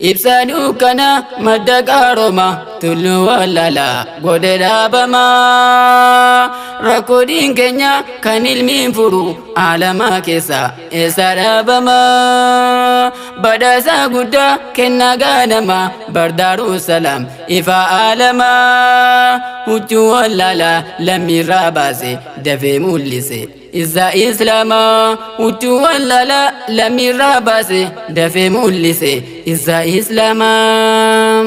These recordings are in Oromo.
Ibsaaduu kana madda qarooma tulluu wallala godhe dhaabamaa rakkoodiin keenya kan ilmiin furu alamaa keessa eessa dhaabamaa badhaasa guddaa kennaa gaadama bardaaruu salaam ifa alamaa huccuu wallala lammiirraa baase dafee mul'ise izza islaamaa huccuu wallala lammiirraa baase dafee mul'ise izza islaamaa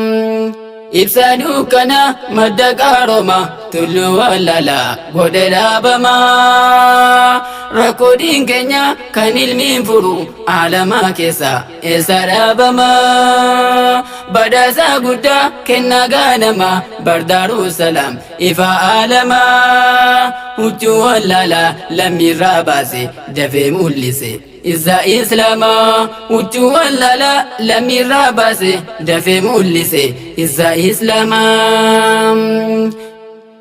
ibsaaduu kana madda qarooma tulluu wallala godhe dhaabamaa rakkoodiin keenya kan ilmiin furu alamaa keessa eessa dhaabamaa badhaasa guddaa kennaa gaadama bardaaruu salaam ifa alamaa huccuu wallala lammiirraa baase dafee mul'ise izza islaamaa huccuu wallala lammiirraa baase dafee mul'ise izza islaamaa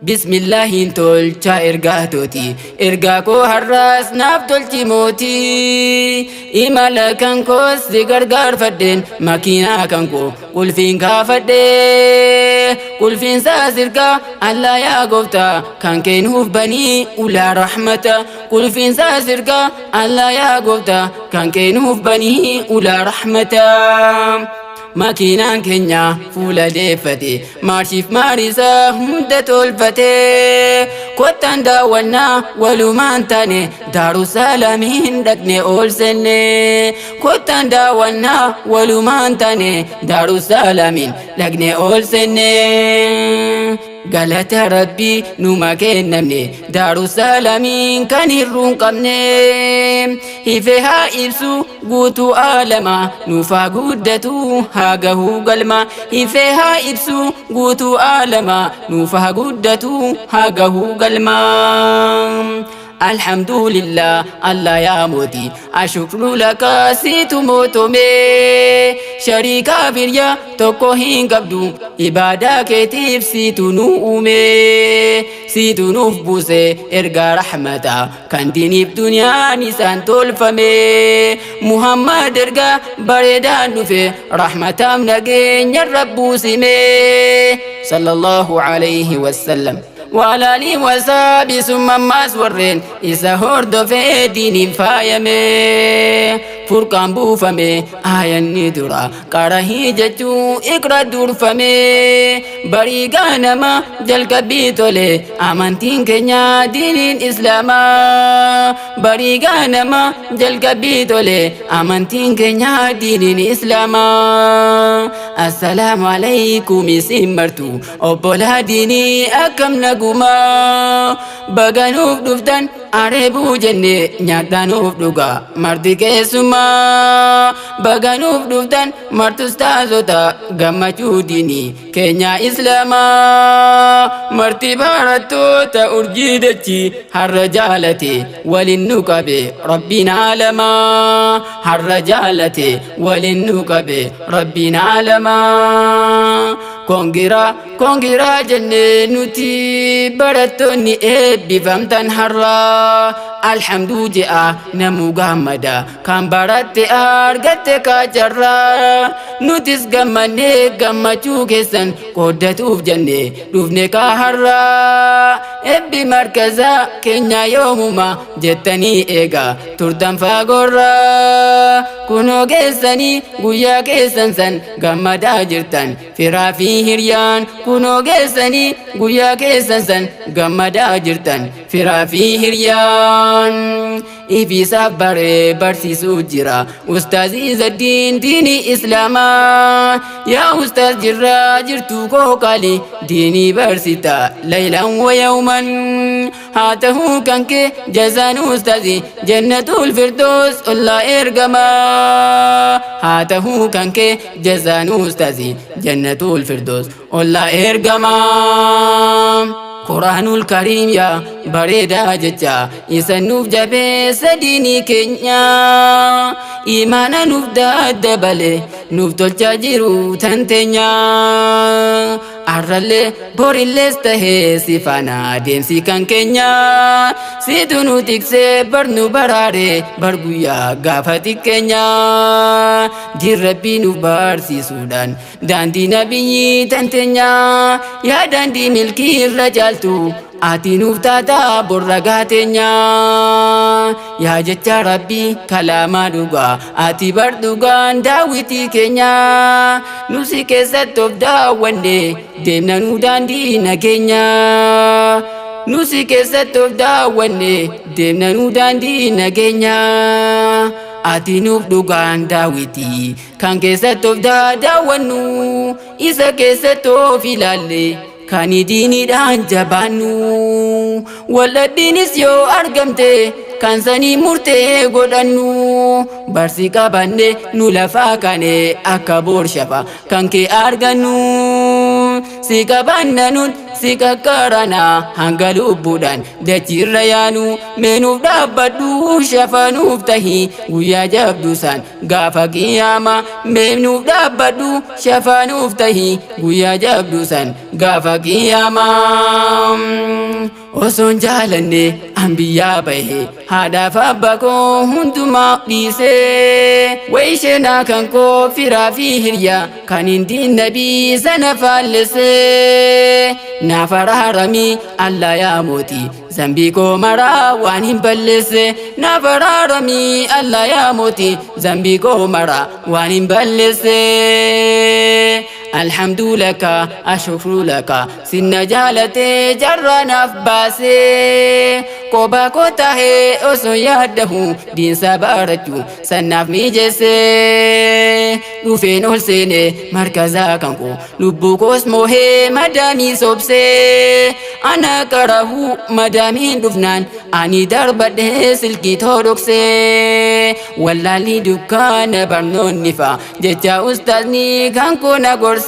Bismillahin tolcha ergaa tooti ergaa koo har'aas naaf tolchi mootii imala kan koos si gargaarfadheen makiinaa kan koo qulfiin kaafadhee qulfiin saas ergaa Allah yaa gooftaa kan kennuuf banii ulaa rahmata qulfiin saas ergaa Allah yaa gooftaa kan kennuuf banii ulaa rahmata makiinaan keenya fuula deeffate maarshiif maarisaa hunda tolfate kottaan daawwannaa walumaan taane daarusalaamiin dhaqne ol seenne kottaan daawwannaa walumaan taane daarusalaamiin dhaqne ol seenne galata rabbii numa kennamne daarusalaamiin kan hirruun qabne ife haa ibsu guutuu alamaa nuuf haa guddatu haa gahuu galma ife haa ibsu guutuu alamaa nuuf haa guddatu haa gahuu galma Alhamdulillah Allah ya moti ashukru laka situ motome sharika birya tokko hin qabdu ibada keetiif situ nu uume situ nuuf buuse ergaa rahmata kan diiniif dunyaan isaan tolfame Muhammad ergaa bareedaan dhufe rahmataaf nageenya rabbuusime sallallahu alayhi wasallam وعلى آله وصحبه ثم ما سورين إذا هرد في دين فايمه فرقان بوفمه آية ندرا كاره جتو إقرا دور فمه بريغانا ما جل كبيتولي أمانتين كنيا دين الإسلام بريغانا ما جل كبيتولي أمانتين كنيا دين الإسلام السلام عليكم سمرتو أبولا ديني أكم نقوما بغانوف دفتن areebuu jenne nyaatanuuf dhugaa marti keessumaa baganuuf dhuftan martus taasota gammachuu diinii keenya islaamaa marti barattoota urjii dachii har'a jaalate waliin nu qabe rabbiin alamaa har'a jaalate waliin nu qabe rabbiin alamaa kongiraa jenne nuti barattoonni eebbifamtan har'aa alhamdu je'a namu gammada kan baratte argatte kajarra nutis gammanne gammachuu keessan qooddatuuf jenne dhufne ka har'a ebbi markaza keenya yoomuma jettanii eega turtan faagorra kunoo geessanii guyyaa keessan san gammadaa jirtan firaa fi hiriyaan kunoo geessanii guyyaa keessan san gammadaa jirtan firaa fi hiriyaan ifisaaf bare barsiisuu jira ustaazii Izzaddiin diinii islaamaa yaa ustaaz jirra jirtu koo qaali diinii barsita laylan wa yawman haa tahuu kan kee jazaan ustaazii jannatul firdoos ollaa ergamaa haa tahuu kan kee jazaan ustaazii jannatul firdoos ollaa ergamaa Quraanul Kariim yaa bareedaa jecha isa nuuf jabeessa diinii keenya imaana nuuf daddabale nuuf tolchaa jiru tan teenya arralle borilles tahe sifana demsi kan kenya sidunu tikse barnu barare barguya gafati kenya jirabinu barsi sudan dandi nabiyi tantenya ya dandi milki rajaltu ati nuftata borragatenya ya jecha rabbi kalama duga ati bardugan dawiti kenya nusi kesatof dawande demna nu dandi nagenya nusi kesatof dawande demna nu dandi nagenya ati nuf dugan dawiti kan kesatof dawannu isa kesatof ilalle kani dini dan jabanu wala dinis yo argamte kan sani murte godanu barsi kabande nu lafa kane akabor shafa kan ke arganu sikabannanun sikakarana hangalu budan dachirayanu menuf dabbadu shafanuf tahi guya jabdusan gafa qiyama menuf dabbadu shafanuf tahi guya jabdusan gafa qiyama oson jalanne anbiya bahe hada fabbako hunduma dise waishena kanko firafi hirya kanindin nabi sanafalese nafararami alla ya moti zambiko mara wanin ballese nafararami alla ya moti zambiko mara wanin ballese الحمد لك أشكر لك سن جالتي جرى نفباسي كوبا كوتاه أسو يهده دين سبارتو سنف ميجسي دوفين ألسيني مركزا كنكو لبوكو اسمه مدامي صبسي أنا كره مدامي دفنان أني دربته سلكي توركسي ولا لي دكان برنون نفا جتا أستاذني كنكو نغرسي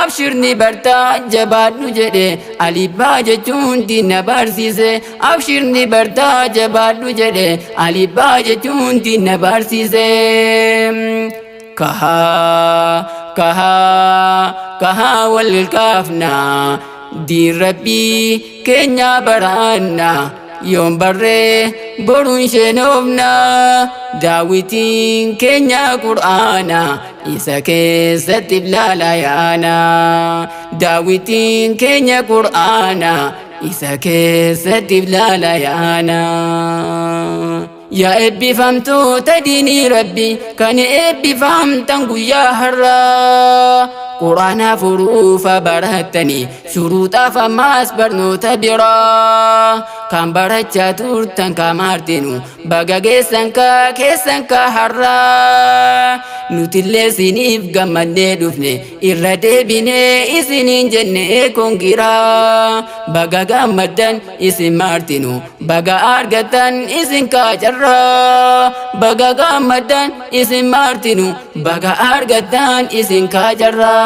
أبشرني برتا جباد نجري علي باجة جون دين بارسيسي أبشرني برتا جباد نجري علي باجة جون دين بارسيسي كها والكافنا دي ربي كنيا برانا يوم بري برون شنوفنا داويتين كنيا قرآنا إسا كيسة بلالايانا داويتين كنيا قرآنا إسا كيسة بلالايانا يا إبي فهمتو تديني ربي كان إبي فهمتن يا هرا قرآن فروف برهتني شروطا فما أصبرنو تبرا كان برهتشا تورتن كمارتنو بقا كيسن هرا نتلي سنيف قمدني دفني إرده بني إسنين جنة كونجرا بقا قمدن إسن مارتنو بقا أرغتن إسن كاجرا بقا قمدن إسن مارتنو بقا أرغتن إسن كاجرا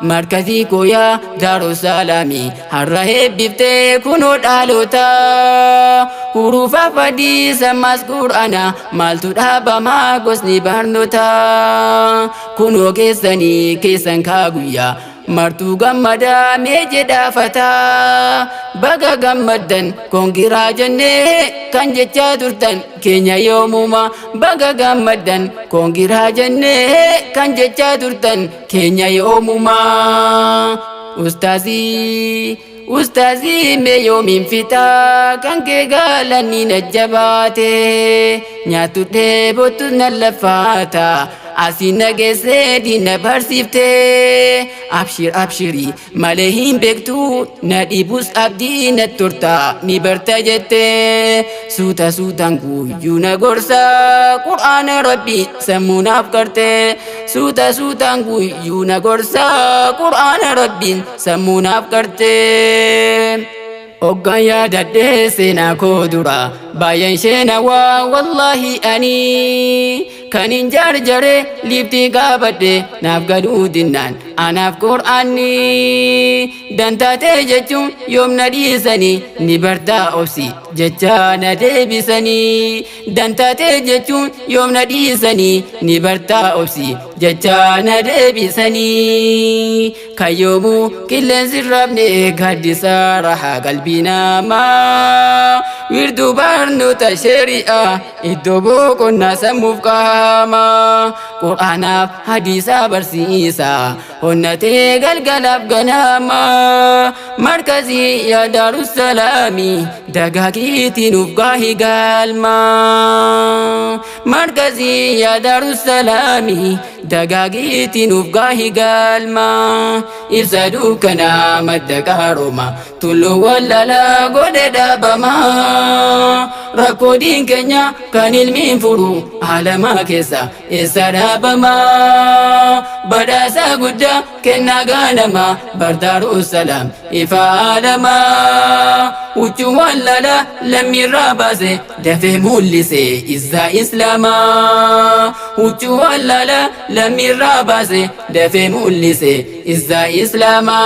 مركزي كويا دارو سلامي هرهب بفتي كنو دالوتا حروف فدي سماس قرآنا مالتو دابا ما قسني برنوتا كنو كيسن كاغويا martuu gammadaa mee jedhaa fataa baga gammaddan kongiraa jennee kan jechaa turtan keenya yoomuma baga gammaddan kongiraa jennee kan jechaa turtan keenya yoomuma ustaazii mee yoomiin fitaa kan kee gaalanni najjabaate nyaatu dheebottu nan lafaata asina geesse diina barsiifte abshiri malee hin beektu na dhibus abdii na turta ni barta jette suutaan guyyuu na gorsa qur'aana rabbi sammuu naaf karte suutaan guyyuu na gorsa qur'aana rabbiin sammuu naaf karte Oggan yaadadhee seenaa koo dura baay'een sheenawaa wallaahi ani kan hin jarjare liiftii gaabadhe naaf galuu dinnaan anaaf qur'aanni dantaatee jechuun yoom na dhiisanii ni bartaa obsi jecha na deebisanii dantaatee jechuun yoom na dhiisanii ni bartaa obsi jecha na deebisanii kayyoomu qilleensi raabne gaaddisa rahaa qalbii namaa wirduu barnoota shari'aa iddoo boqonnaa sammuuf qaama qur'aanaaf hadiisa barsiisa honnatee galgalaaf ganama markazii yaa daarussalaami dagaagiitiin uf gaahi galma markazii yaa daarussalaami dagaagiitiin uf gaahi galma ibsa dukkanaa madda qarooma tulluu wallaalaa godhe dhaabama rakkoo diin keenya kan ilmiin furu alamaa keessa eessa dhaabama badhaasa guddaa kennaa ganama bardaarussalaam ifa alama huccuu wallaalaa lammiirraa baase dafee mul'ise izza islaamaa huccuu wallaalaa lammiirraa baase dafee mul'ise izza islaamaa